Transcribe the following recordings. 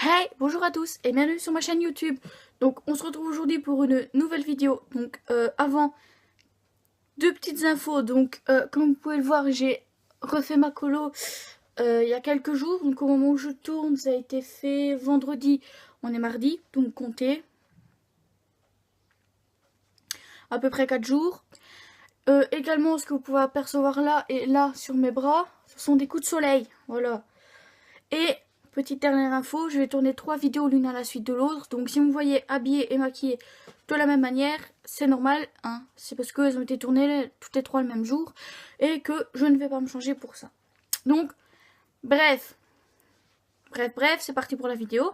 Hey, bonjour à tous et bienvenue sur ma chaîne YouTube. Donc on se retrouve aujourd'hui pour une nouvelle vidéo. Donc avant, deux petites infos. Donc comme vous pouvez le voir, j'ai refait ma colo il y a quelques jours. Donc au moment où je tourne, ça a été fait vendredi. On est mardi, donc comptez à peu près 4 jours. Également, ce que vous pouvez apercevoir là et là sur mes bras, ce sont des coups de soleil. Voilà. Et petite dernière info, je vais tourner 3 vidéos l'une à la suite de l'autre. Donc si vous me voyez habillée et maquillée de la même manière, c'est normal. Hein. C'est parce qu'elles ont été tournées toutes les 3 le même jour. Et que je ne vais pas me changer pour ça. Donc, bref, c'est parti pour la vidéo.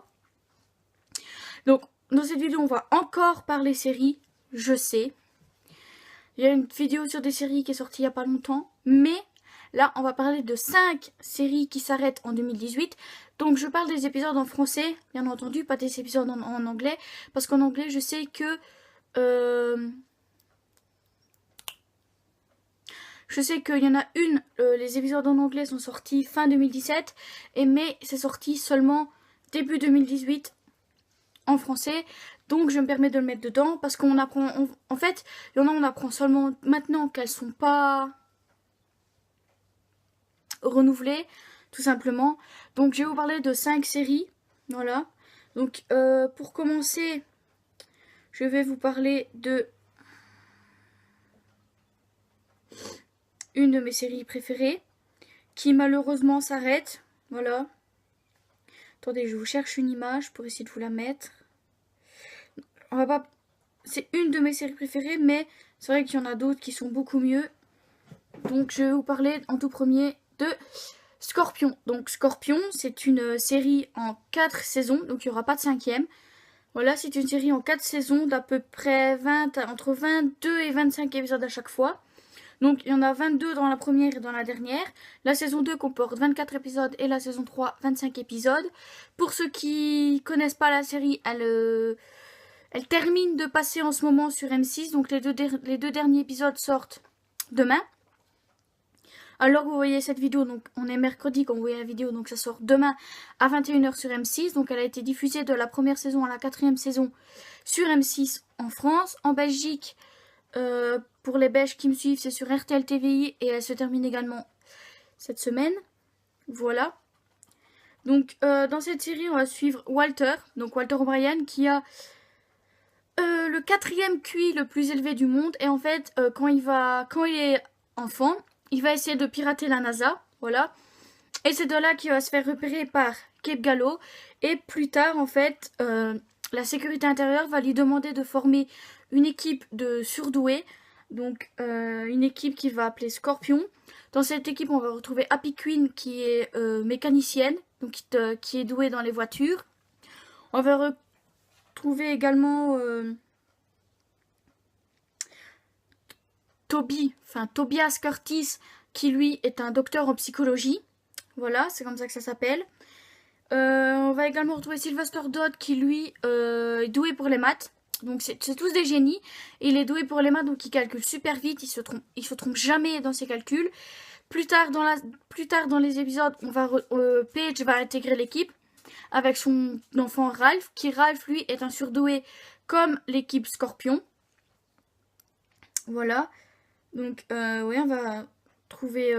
Donc, dans cette vidéo, on va encore parler séries. Je sais. Il y a une vidéo sur des séries qui est sortie il n'y a pas longtemps. Mais là, on va parler de 5 séries qui s'arrêtent en 2018. Donc, je parle des épisodes en français, bien entendu, pas des épisodes en anglais. Parce qu'en anglais, je sais que... je sais qu'il y en a une, les épisodes en anglais sont sortis fin 2017. Mais c'est sorti seulement début 2018 en français. Donc, je me permets de le mettre dedans. Parce qu'on apprend... en fait, il y en a, on apprend seulement maintenant qu'elles sont pas... renouvelées, tout simplement. Donc je vais vous parler de 5 séries. Voilà. Donc pour commencer, je vais vous parler de une de mes séries préférées qui malheureusement s'arrête. Voilà. Attendez, je vous cherche une image pour essayer de vous la mettre. On va pas... C'est une de mes séries préférées, mais c'est vrai qu'il y en a d'autres qui sont beaucoup mieux. Donc je vais vous parler en tout premier de Scorpion. Donc Scorpion, c'est une série en 4 saisons, donc il n'y aura pas de 5e. Voilà, c'est une série en 4 saisons d'à peu près entre 22 et 25 épisodes à chaque fois. Donc il y en a 22 dans la première et dans la dernière. La saison 2 comporte 24 épisodes et la saison 3 25 épisodes. Pour ceux qui connaissent pas la série, elle termine de passer en ce moment sur M6. Donc les deux derniers épisodes sortent demain. Alors vous voyez cette vidéo, donc on est mercredi quand vous voyez la vidéo, donc ça sort demain à 21h sur M6. Donc elle a été diffusée de la première saison à la 4e saison sur M6 en France. En Belgique, pour les Belges qui me suivent, c'est sur RTL TVI et elle se termine également cette semaine. Voilà. Donc dans cette série, on va suivre Walter, donc Walter O'Brien, qui a le 4e QI le plus élevé du monde. Et en fait, quand il est enfant, il va essayer de pirater la NASA, voilà. Et c'est de là qu'il va se faire repérer par Cape Gallo. Et plus tard, en fait, la sécurité intérieure va lui demander de former une équipe de surdoués. Donc, une équipe qu'il va appeler Scorpion. Dans cette équipe, on va retrouver Happy Queen, qui est mécanicienne, donc qui est douée dans les voitures. On va retrouver également... Tobias Curtis, qui lui est un docteur en psychologie. Voilà, c'est comme ça que ça s'appelle. On va également retrouver Sylvester Dodd, qui lui est doué pour les maths. Donc c'est tous des génies. Et il est doué pour les maths, donc il calcule super vite. Il se trompe jamais dans ses calculs. Plus tard dans les épisodes, Paige va intégrer l'équipe avec son enfant Ralph, Ralph lui est un surdoué comme l'équipe Scorpion. Voilà. Donc, oui, on va trouver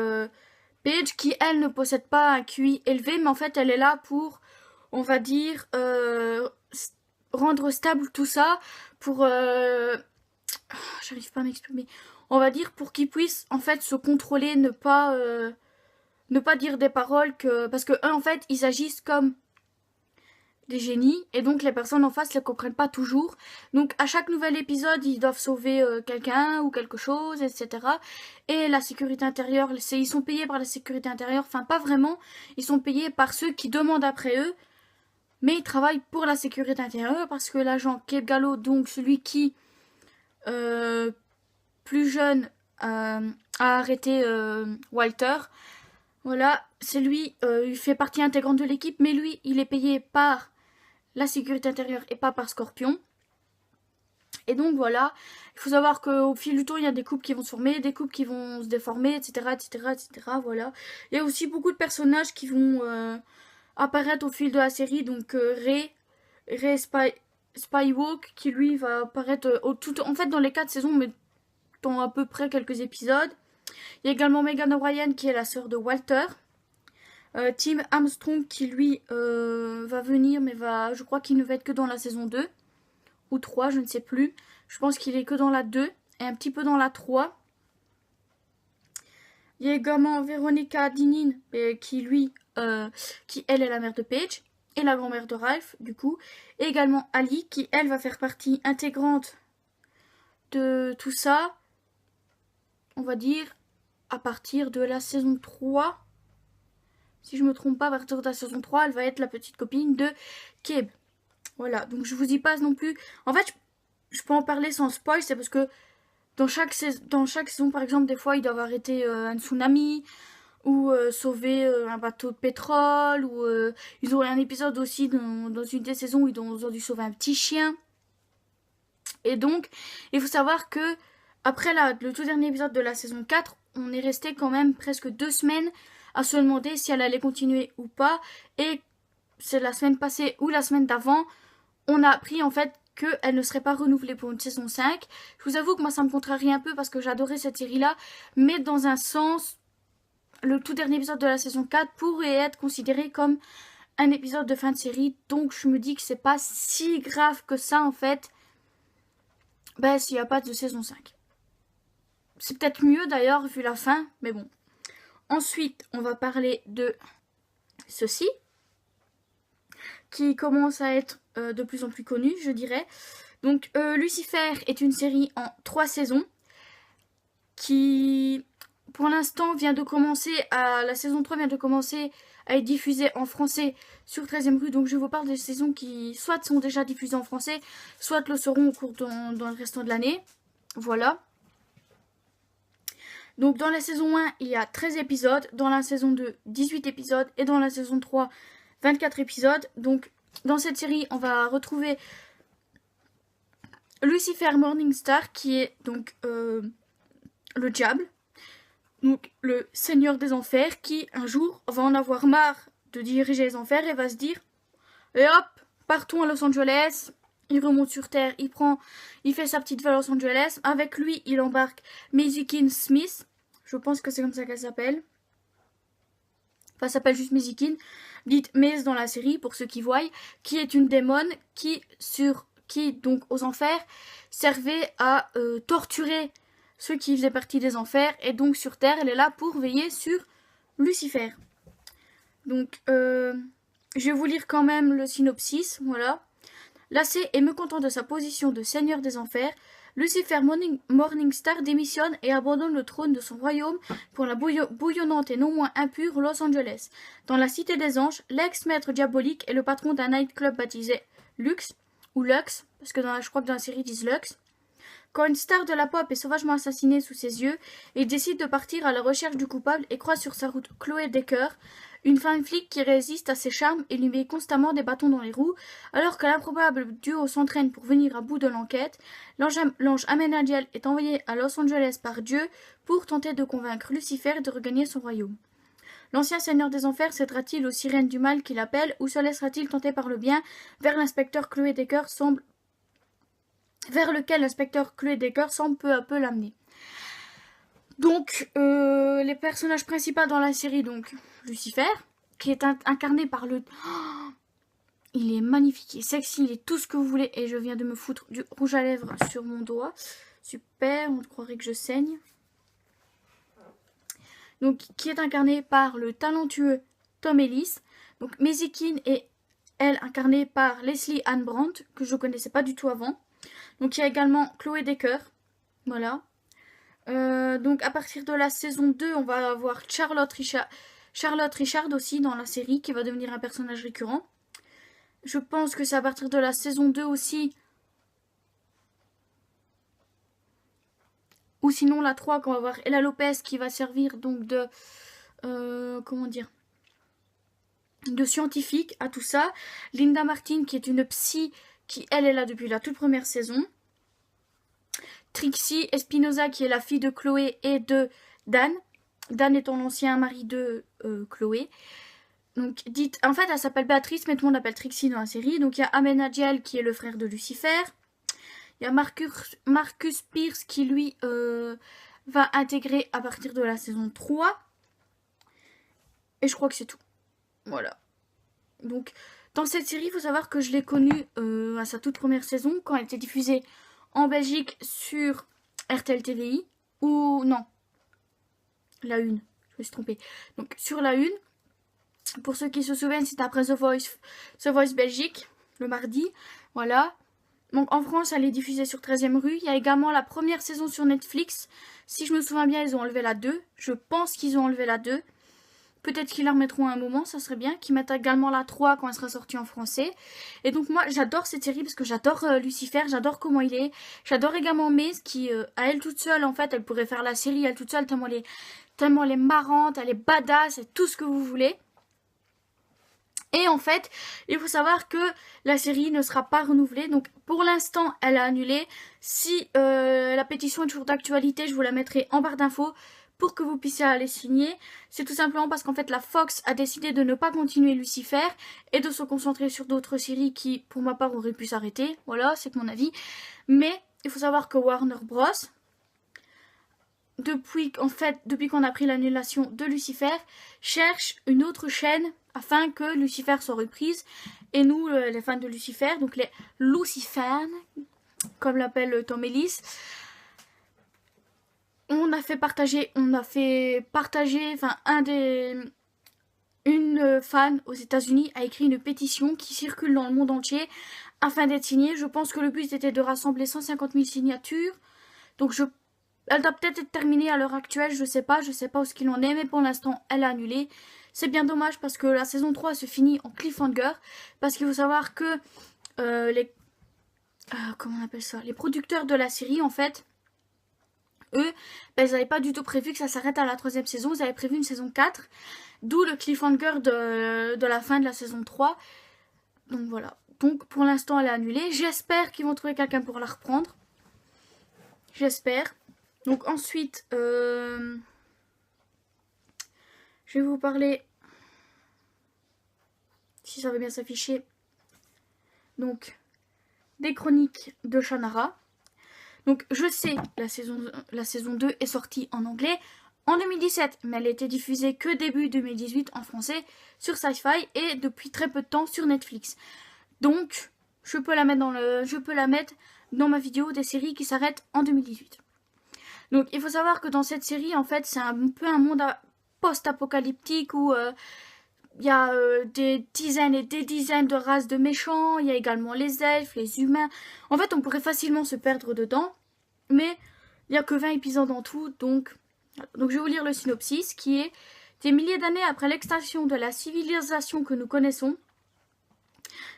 Paige qui, elle, ne possède pas un QI élevé, mais en fait, elle est là pour, on va dire, rendre stable tout ça, pour... j'arrive pas à m'exprimer. On va dire pour qu'il puisse, en fait, se contrôler, ne pas dire des paroles que... Parce que eux, en fait, ils agissent comme des génies, et donc les personnes en face ne les comprennent pas toujours. Donc à chaque nouvel épisode, ils doivent sauver quelqu'un ou quelque chose, etc. Et la sécurité intérieure, ils sont payés par la sécurité intérieure, enfin pas vraiment, ils sont payés par ceux qui demandent après eux, mais ils travaillent pour la sécurité intérieure, parce que l'agent Cape Gallo, donc celui qui, plus jeune, a arrêté Walter, voilà, c'est lui, il fait partie intégrante de l'équipe, mais lui, il est payé par la sécurité intérieure et pas par Scorpion. Et donc voilà, il faut savoir qu'au fil du temps, il y a des couples qui vont se former, des couples qui vont se déformer, etc. etc., etc. Voilà. Il y a aussi beaucoup de personnages qui vont apparaître au fil de la série. Donc Ray Spywalk qui lui va apparaître en fait dans les 4 saisons, mais dans à peu près quelques épisodes. Il y a également Megan O'Brien qui est la sœur de Walter. Tim Armstrong qui lui va venir, mais je crois qu'il ne va être que dans la saison 2 ou 3, je ne sais plus. Je pense qu'il est que dans la 2 et un petit peu dans la 3. Il y a également Veronica Dinin qui elle est la mère de Paige et la grand-mère de Ralph du coup. Et également Ali qui elle va faire partie intégrante de tout ça, on va dire à partir de la saison 3. Si je me trompe pas, à partir de la saison 3, elle va être la petite copine de Keb. Voilà, donc je vous y passe non plus. En fait, je peux en parler sans spoil, c'est parce que dans chaque saison, par exemple, des fois, ils doivent arrêter un tsunami ou sauver un bateau de pétrole, ou ils ont un épisode aussi dans une des saisons où ils ont dû sauver un petit chien. Et donc, il faut savoir que après le tout dernier épisode de la saison 4, on est resté quand même presque 2 semaines à se demander si elle allait continuer ou pas. Et c'est la semaine passée ou la semaine d'avant, on a appris en fait qu'elle ne serait pas renouvelée pour une saison 5. Je vous avoue que moi ça me contrarie un peu parce que j'adorais cette série-là, mais dans un sens, le tout dernier épisode de la saison 4 pourrait être considéré comme un épisode de fin de série, donc je me dis que c'est pas si grave que ça en fait, s'il n'y a pas de saison 5. C'est peut-être mieux d'ailleurs vu la fin, mais bon. Ensuite, on va parler de ceci, qui commence à être de plus en plus connu, je dirais. Donc, Lucifer est une série en 3 saisons, qui, pour l'instant, la saison 3 vient de commencer à être diffusée en français sur 13e rue. Donc, je vous parle des saisons qui, soit sont déjà diffusées en français, soit le seront au cours dans le restant de l'année. Voilà. Donc dans la saison 1, il y a 13 épisodes, dans la saison 2, 18 épisodes, et dans la saison 3, 24 épisodes. Donc dans cette série, on va retrouver Lucifer Morningstar, qui est donc le diable, donc le seigneur des enfers, qui un jour va en avoir marre de diriger les enfers et va se dire « Et hop, partons à Los Angeles !» Il remonte sur Terre, il fait sa petite vie à Los Angeles. Avec lui, il embarque Maisie Smith. Je pense que c'est comme ça qu'elle s'appelle. Enfin, elle s'appelle juste Maisie, dite Maze dans la série, pour ceux qui voient, qui est une démone qui, donc, aux enfers, servait à torturer ceux qui faisaient partie des enfers. Et donc, sur Terre, elle est là pour veiller sur Lucifer. Donc, je vais vous lire quand même le synopsis, voilà. Lassé et mécontent de sa position de seigneur des enfers, Lucifer Morningstar démissionne et abandonne le trône de son royaume pour la bouillonnante et non moins impure Los Angeles. Dans la Cité des Anges, l'ex-maître diabolique est le patron d'un nightclub baptisé Lux, ou Lux, parce que je crois que dans la série ils disent Lux. Quand une star de la pop est sauvagement assassinée sous ses yeux, il décide de partir à la recherche du coupable et croise sur sa route Chloé Decker, une femme flic qui résiste à ses charmes et lui met constamment des bâtons dans les roues, alors que l'improbable duo s'entraîne pour venir à bout de l'enquête. L'ange Amenadiel est envoyé à Los Angeles par Dieu pour tenter de convaincre Lucifer de regagner son royaume. L'ancien seigneur des enfers cédera-t-il aux sirènes du mal qui l'appellent, ou se laissera-t-il tenter par le bien vers lequel l'inspecteur Chloé Decker semble peu à peu l'amener. Donc, les personnages principaux dans la série, donc Lucifer, qui est incarné par le... Oh, il est magnifique, il est sexy, il est tout ce que vous voulez. Et je viens de me foutre du rouge à lèvres sur mon doigt. Super, on croirait que je saigne. Donc, qui est incarné par le talentueux Tom Ellis. Donc, Maisie est, elle, incarnée par Leslie Ann Brandt, que je ne connaissais pas du tout avant. Donc, il y a également Chloé Decker. Voilà. Donc à partir de la saison 2, on va avoir Charlotte Richard aussi dans la série, qui va devenir un personnage récurrent. Je pense que c'est à partir de la saison 2 aussi, ou sinon la 3, qu'on va voir Ella Lopez, qui va servir donc de de scientifique à tout ça. Linda Martin, qui est une psy, qui elle est là depuis la toute première saison. Trixie Espinosa, qui est la fille de Chloé et de Dan. Dan étant l'ancien mari de Chloé. Donc, en fait, elle s'appelle Béatrice, mais tout le monde l'appelle Trixie dans la série. Donc, il y a Amenadiel qui est le frère de Lucifer. Il y a Marcus Pierce qui, lui, va intégrer à partir de la saison 3. Et je crois que c'est tout. Voilà. Donc, dans cette série, il faut savoir que je l'ai connue à sa toute première saison, quand elle était diffusée en Belgique sur RTL TVI. Ou non, la 1. Je me suis trompée. Donc, sur la 1. Pour ceux qui se souviennent, c'était après The Voice Belgique, le mardi. Voilà. Donc en France, elle est diffusée sur 13e rue. Il y a également la première saison sur Netflix. Si je me souviens bien, ils ont enlevé la 2. Je pense qu'ils ont enlevé la 2. Peut-être qu'ils la remettront à un moment, ça serait bien. Qu'ils mettent également la 3 quand elle sera sortie en français. Et donc moi, j'adore cette série parce que j'adore Lucifer. J'adore comment il est. J'adore également Maze qui, à elle toute seule, en fait, elle pourrait faire la série elle toute seule tellement elle est marrante, elle est badass, et tout ce que vous voulez. Et en fait, il faut savoir que la série ne sera pas renouvelée. Donc pour l'instant, elle a annulé. Si la pétition est toujours d'actualité, je vous la mettrai en barre d'infos pour que vous puissiez aller signer. C'est tout simplement parce qu'en fait, la Fox a décidé de ne pas continuer Lucifer et de se concentrer sur d'autres séries qui, pour ma part, auraient pu s'arrêter. Voilà, c'est mon avis. Mais il faut savoir que Warner Bros., depuis qu'on a pris l'annulation de Lucifer, cherche une autre chaîne afin que Lucifer soit reprise. Et nous, les fans de Lucifer, donc les Lucifans, comme l'appelle Tom Ellis, on a fait partager, enfin une fan aux États-Unis a écrit une pétition qui circule dans le monde entier afin d'être signée. Je pense que le but était de rassembler 150 000 signatures. Donc elle doit peut-être être terminée à l'heure actuelle, je sais pas où ce qu'il en est, mais pour l'instant, elle est annulée. C'est bien dommage parce que la saison 3 se finit en cliffhanger, parce qu'il faut savoir que comment on appelle ça, les producteurs de la série, en fait, eux, ils n'avaient pas du tout prévu que ça s'arrête à la 3e saison, ils avaient prévu une saison 4, d'où le cliffhanger de la fin de la saison 3. Donc voilà. Donc pour l'instant, elle est annulée. J'espère qu'ils vont trouver quelqu'un pour la reprendre. J'espère. Donc ensuite, je vais vous parler, si ça veut bien s'afficher, donc des chroniques de Shannara. Donc je sais, la saison 2 est sortie en anglais en 2017, mais elle était diffusée que début 2018 en français sur Sci-Fi et depuis très peu de temps sur Netflix. Donc je peux la mettre dans ma vidéo des séries qui s'arrêtent en 2018. Donc il faut savoir que dans cette série, en fait, c'est un peu un monde post-apocalyptique où il y a des dizaines et des dizaines de races de méchants. Il y a également les elfes, les humains. En fait, on pourrait facilement se perdre dedans. Mais il n'y a que 20 épisodes en tout. Donc je vais vous lire le synopsis qui est: des milliers d'années après l'extinction de la civilisation que nous connaissons,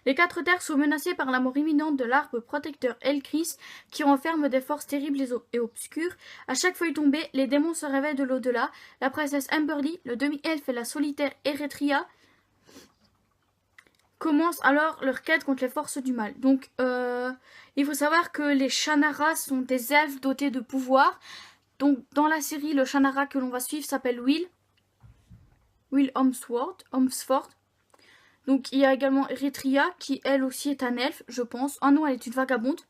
les 4 terres sont menacées par la mort imminente de l'arbre protecteur Elchris qui renferme des forces terribles et obscures. À chaque feuille tombée, les démons se réveillent de l'au-delà. La princesse Amberly, le demi-elfe et la solitaire Eretria commencent alors leur quête contre les forces du mal. Donc, il faut savoir que les Shannara sont des elfes dotés de pouvoirs. Donc, dans la série, le Shannara que l'on va suivre s'appelle Will Holmesford. Donc il y a également Eretria qui elle aussi est un elfe, je pense. Ah non, elle est une vagabonde.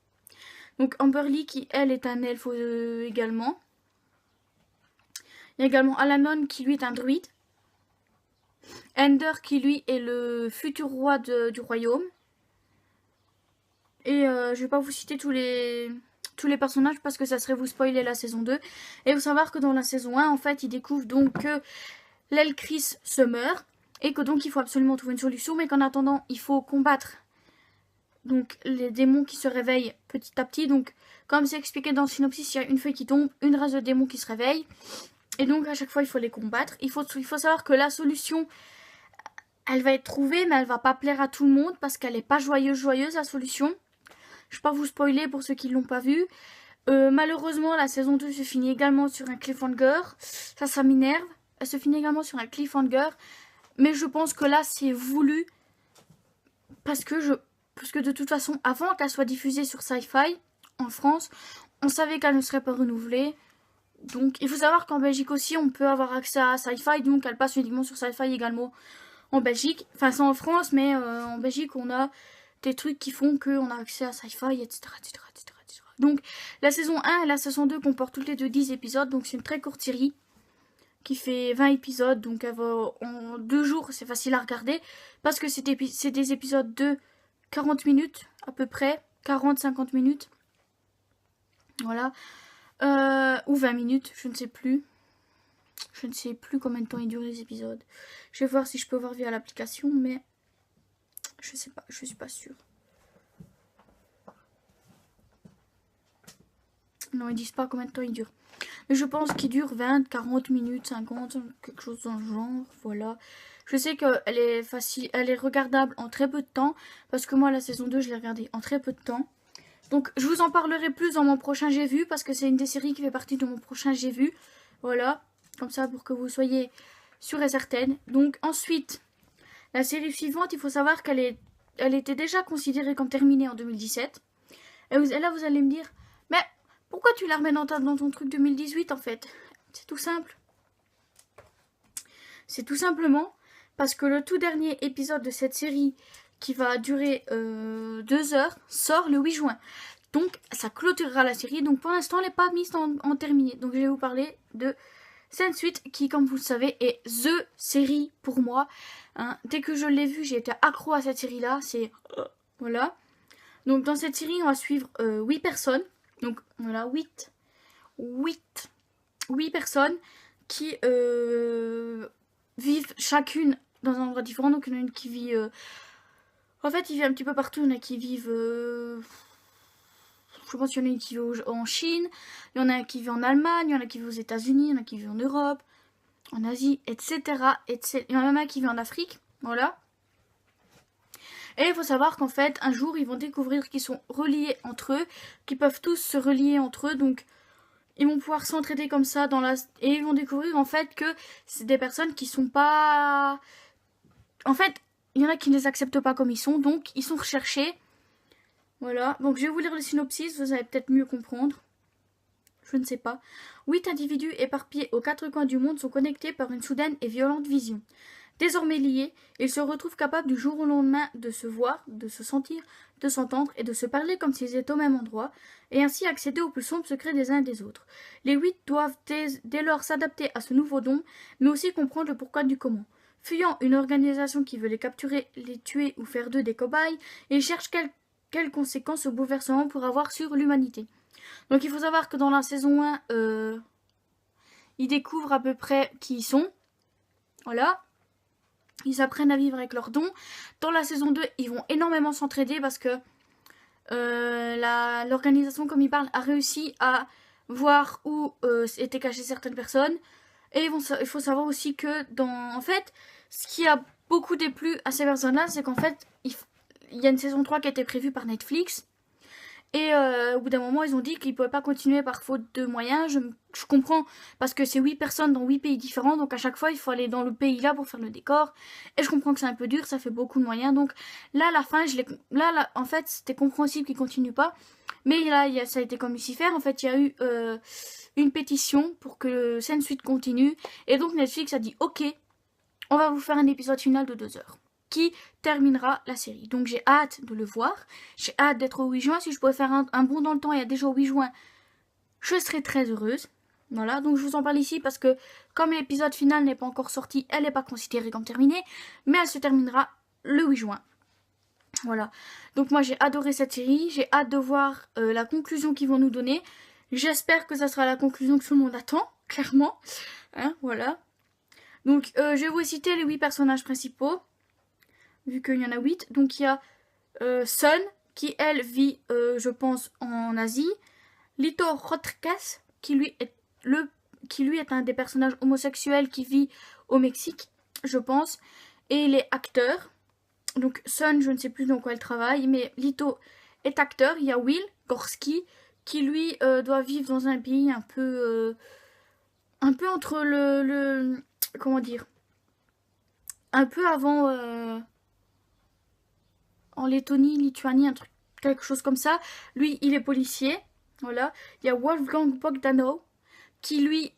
Donc Amberly qui elle est un elfe également. Il y a également Alanon qui lui est un druide. Ender qui lui est le futur roi du royaume. Et je vais pas vous citer tous les personnages parce que ça serait vous spoiler la saison 2. Et il faut savoir que dans la saison 1, en fait, ils découvrent donc que l'Elchris se meurt. Et que donc il faut absolument trouver une solution, mais qu'en attendant, il faut combattre donc les démons qui se réveillent petit à petit. Donc, comme c'est expliqué dans le synopsis, il y a une feuille qui tombe, une race de démons qui se réveille. Et donc, à chaque fois, il faut les combattre. Il faut savoir que la solution, elle va être trouvée, mais elle va pas plaire à tout le monde parce qu'elle n'est pas joyeuse, la solution. Je ne vais pas vous spoiler pour ceux qui ne l'ont pas vue. Malheureusement, la saison 2 se finit également sur un cliffhanger. Ça m'énerve. Elle se finit également sur un cliffhanger. Mais je pense que là, c'est voulu. Parce que de toute façon, avant qu'elle soit diffusée sur Sci-Fi, en France, on savait qu'elle ne serait pas renouvelée. Donc, il faut savoir qu'en Belgique aussi, on peut avoir accès à Sci-Fi. Donc, elle passe uniquement sur Sci-Fi également en Belgique. Enfin, c'est en France, mais en Belgique, on a des trucs qui font qu'on a accès à Sci-Fi, etc., etc., etc., etc. Donc, la saison 1 et la saison 2 comportent toutes les deux 10 épisodes. Donc, c'est une très courte série qui fait 20 épisodes. Donc, elle va en 2 jours, c'est facile à regarder. Parce que c'est des épisodes de 40 minutes, à peu près. 40-50 minutes. Voilà. Ou 20 minutes, je ne sais plus. Je ne sais plus combien de temps ils durent les épisodes. Je vais voir si je peux voir via l'application, mais je sais pas, je suis pas sûre. Non, ils disent pas combien de temps ils durent. Mais je pense qu'ils durent 20, 40 minutes, 50, quelque chose dans le genre, voilà. Je sais qu'elle est facile, elle est regardable en très peu de temps, parce que moi la saison 2 je l'ai regardée en très peu de temps. Donc je vous en parlerai plus dans mon prochain J'ai vu, parce que c'est une des séries qui fait partie de mon prochain J'ai vu. Voilà, comme ça pour que vous soyez sûre et certaine. Donc ensuite, la série suivante, il faut savoir qu'elle était déjà considérée comme terminée en 2017. Et là vous allez me dire, mais pourquoi tu la remets dans ton truc 2018 en fait? C'est tout simple. C'est tout simplement parce que le tout dernier épisode de cette série, qui va durer 2 heures, sort le 8 juin. Donc ça clôturera la série. Donc pour l'instant elle n'est pas mise en terminé. Donc je vais vous parler de Saint Suite, qui comme vous le savez est THE série pour moi. Hein. Dès que je l'ai vue, j'ai été accro à cette série là. C'est voilà. Donc dans cette série on va suivre 8 personnes. Donc voilà, 8 personnes qui vivent chacune dans un endroit différent. Donc il y en a une qui vit... En fait, ils vivent un petit peu partout. Il y en a qui vivent... Je pense qu'il y en a une qui vit en Chine. Il y en a un qui vit en Allemagne. Il y en a qui vit aux États-Unis. Il y en a qui vit en Europe, en Asie, etc. Il y en a un qui vit en Afrique. Voilà. Et il faut savoir qu'en fait, un jour, ils vont découvrir qu'ils sont reliés entre eux, qu'ils peuvent tous se relier entre eux, donc ils vont pouvoir s'entraider comme ça et ils vont découvrir en fait que c'est des personnes qui sont pas... En fait, il y en a qui ne les acceptent pas comme ils sont, donc ils sont recherchés. Voilà, donc je vais vous lire le synopsis, vous allez peut-être mieux comprendre. Je ne sais pas. 8 individus éparpillés aux 4 coins du monde sont connectés par une soudaine et violente vision. Désormais liés, ils se retrouvent capables du jour au lendemain de se voir, de se sentir, de s'entendre et de se parler comme s'ils étaient au même endroit, et ainsi accéder aux plus sombres secrets des uns et des autres. Les 8 doivent dès lors s'adapter à ce nouveau don, mais aussi comprendre le pourquoi du comment. Fuyant une organisation qui veut les capturer, les tuer ou faire d'eux des cobayes, ils cherchent quelles conséquences ce bouleversement pourra avoir sur l'humanité. Donc il faut savoir que dans la saison 1, ils découvrent à peu près qui ils sont. Voilà. Ils apprennent à vivre avec leurs dons. Dans la saison 2, ils vont énormément s'entraider parce que l'organisation, comme ils parlent, a réussi à voir où étaient cachées certaines personnes. Et il faut savoir aussi que en fait, ce qui a beaucoup déplu à ces personnes-là, c'est qu'en fait, il y a une saison 3 qui a été prévue par Netflix. Et au bout d'un moment, ils ont dit qu'ils ne pouvaient pas continuer par faute de moyens. Je comprends, parce que c'est 8 personnes dans 8 pays différents. Donc à chaque fois, il faut aller dans le pays-là pour faire le décor. Et je comprends que c'est un peu dur, ça fait beaucoup de moyens. Donc là, à la fin, en fait, c'était compréhensible qu'ils ne continuent pas. Mais là, ça a été comme Lucifer. En fait, il y a eu une pétition pour que Saint Suite continue. Et donc Netflix a dit, ok, on va vous faire un épisode final de 2 heures. Qui terminera la série. Donc j'ai hâte de le voir. J'ai hâte d'être au 8 juin. Si je pouvais faire un bond dans le temps et déjà au 8 juin, je serais très heureuse. Voilà, donc je vous en parle ici parce que comme l'épisode final n'est pas encore sorti, elle n'est pas considérée comme terminée, mais elle se terminera le 8 juin. Voilà, donc moi j'ai adoré cette série. J'ai hâte de voir la conclusion qu'ils vont nous donner. J'espère que ça sera la conclusion que tout le monde attend, clairement. Hein, voilà. Donc je vais vous citer les 8 personnages principaux. Vu qu'il y en a 8. Donc il y a Sun, qui elle vit, je pense, en Asie. Lito Rodriguez, qui lui est un des personnages homosexuels qui vit au Mexique, je pense. Et les acteurs. Donc Sun, je ne sais plus dans quoi elle travaille, mais Lito est acteur. Il y a Will Gorski, qui lui doit vivre dans un pays un peu entre le comment dire, un peu avant en Lettonie, Lituanie, quelque chose comme ça. Lui, il est policier. Voilà. Il y a Wolfgang Bogdanov, qui lui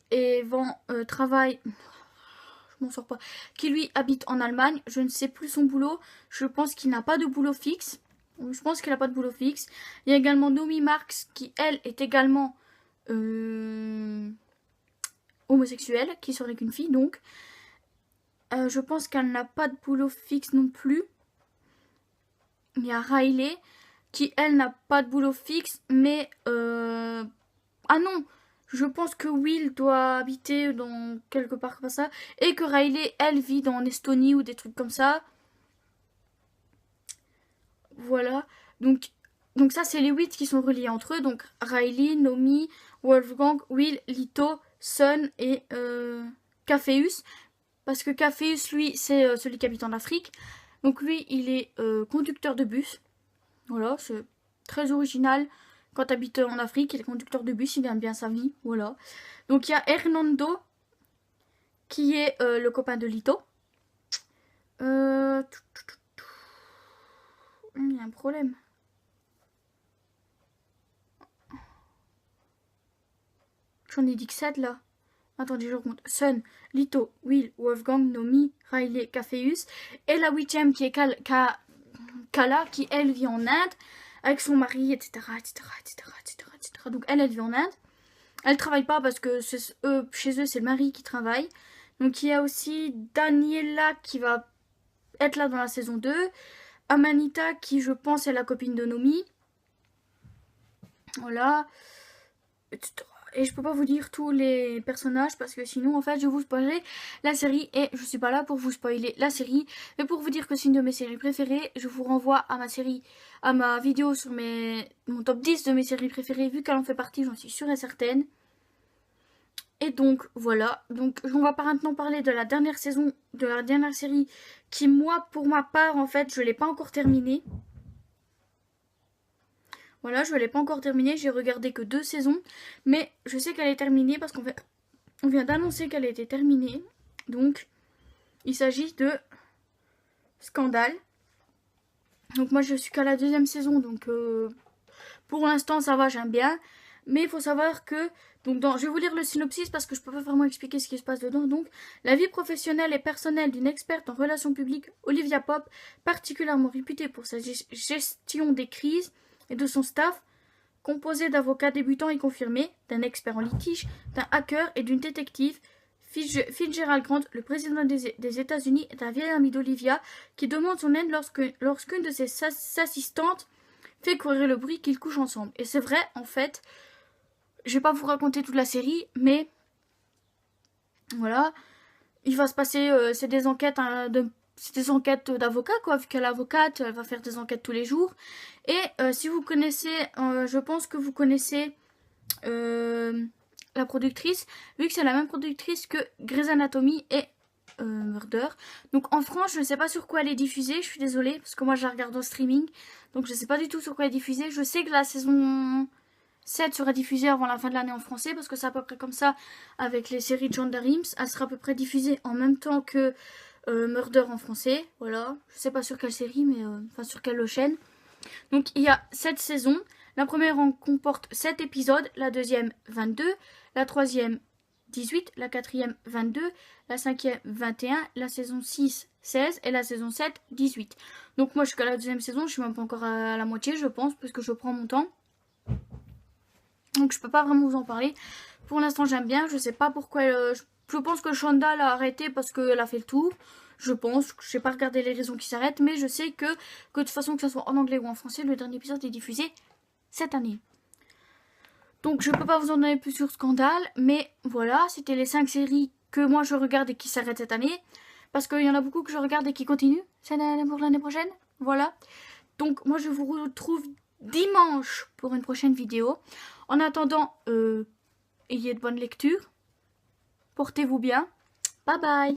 travaille... Je m'en sors pas. Qui lui habite en Allemagne. Je ne sais plus son boulot. Je pense qu'il n'a pas de boulot fixe. Je pense qu'il n'a pas de boulot fixe. Il y a également Naomi Marx qui, elle, est également homosexuelle, qui serait qu'une fille donc. Je pense qu'elle n'a pas de boulot fixe non plus. Il y a Riley qui, elle, n'a pas de boulot fixe, mais... Ah non, je pense que Will doit habiter dans quelque part comme ça, et que Riley, elle, vit dans Estonie ou des trucs comme ça. Voilà, donc ça, c'est les 8 qui sont reliés entre eux. Donc Riley, Naomi, Wolfgang, Will, Lito, Sun et Capheus. Parce que Capheus, lui, c'est celui qui habite en Afrique. Donc lui, il est conducteur de bus. Voilà, c'est très original. Quand tu habites en Afrique, il est conducteur de bus, il gagne bien sa vie. Voilà. Donc il y a Hernando, qui est le copain de Lito. Il y a un problème. J'en ai dit que 7 là. Attendez, je recompte. Sun, Lito, Will, Wolfgang, Naomi, Riley, Capheus. Et la 8e qui est Kala, qui elle vit en Inde avec son mari, etc. Donc elle vit en Inde. Elle travaille pas parce que chez eux c'est le mari qui travaille. Donc il y a aussi Daniela qui va être là dans la saison 2. Amanita qui je pense est la copine de Naomi. Voilà. Et je peux pas vous dire tous les personnages parce que sinon en fait je vous spoilerai la série et je suis pas là pour vous spoiler la série, mais pour vous dire que c'est une de mes séries préférées. Je vous renvoie à ma vidéo sur mon top 10 de mes séries préférées, vu qu'elle en fait partie, j'en suis sûre et certaine. Et donc voilà, donc on va maintenant parler de la dernière saison, de la dernière série qui, moi, pour ma part, en fait, je l'ai pas encore terminée. Voilà, je ne l'ai pas encore terminée, j'ai regardé que 2 saisons, mais je sais qu'elle est terminée parce qu'on vient d'annoncer qu'elle était terminée. Donc, il s'agit de Scandale. Donc moi, je suis qu'à la 2e saison, donc pour l'instant, ça va, j'aime bien. Mais il faut savoir que, donc je vais vous lire le synopsis parce que je ne peux pas vraiment expliquer ce qui se passe dedans. Donc, la vie professionnelle et personnelle d'une experte en relations publiques, Olivia Pope, particulièrement réputée pour sa gestion des crises, et de son staff, composé d'avocats débutants et confirmés, d'un expert en litige, d'un hacker et d'une détective, Fitzgerald Grant, le président des États-Unis, est un vieil ami d'Olivia qui demande son aide lorsqu'une de ses assistantes fait courir le bruit qu'ils couchent ensemble. Et c'est vrai, en fait, je vais pas vous raconter toute la série, mais voilà, il va se passer, c'est des enquêtes d'avocats, quoi, vu qu'elle est avocate, elle va faire des enquêtes tous les jours. Et si vous connaissez, je pense que vous connaissez la productrice, vu que c'est la même productrice que Grey's Anatomy et Murder. Donc en France, je ne sais pas sur quoi elle est diffusée, je suis désolée, parce que moi je la regarde en streaming, donc je ne sais pas du tout sur quoi elle est diffusée. Je sais que la saison 7 sera diffusée avant la fin de l'année en français, parce que c'est à peu près comme ça avec les séries de Shonda Rhimes. Elle sera à peu près diffusée en même temps que Murder en français, voilà. Je sais pas sur quelle série, mais enfin sur quelle chaîne. Donc il y a 7 saisons. La première en comporte 7 épisodes, la deuxième 22, la troisième 18, la quatrième 22, la cinquième 21, la saison 6 16 et la saison 7 18. Donc moi jusqu'à la deuxième saison, je suis même pas encore à la moitié, je pense, parce que je prends mon temps. Donc je peux pas vraiment vous en parler. Pour l'instant j'aime bien, je sais pas pourquoi je pense que Shonda l'a arrêté parce qu'elle a fait le tour. Je pense, je n'ai pas regardé les raisons qui s'arrêtent, mais je sais que de toute façon, que ce soit en anglais ou en français, le dernier épisode est diffusé cette année. Donc je ne peux pas vous en donner plus sur Scandale, mais voilà, c'était les 5 séries que moi je regarde et qui s'arrêtent cette année. Parce qu'il y en a beaucoup que je regarde et qui continuent pour l'année prochaine. Voilà. Donc moi je vous retrouve dimanche pour une prochaine vidéo. En attendant, ayez de bonnes lectures. Portez-vous bien. Bye bye.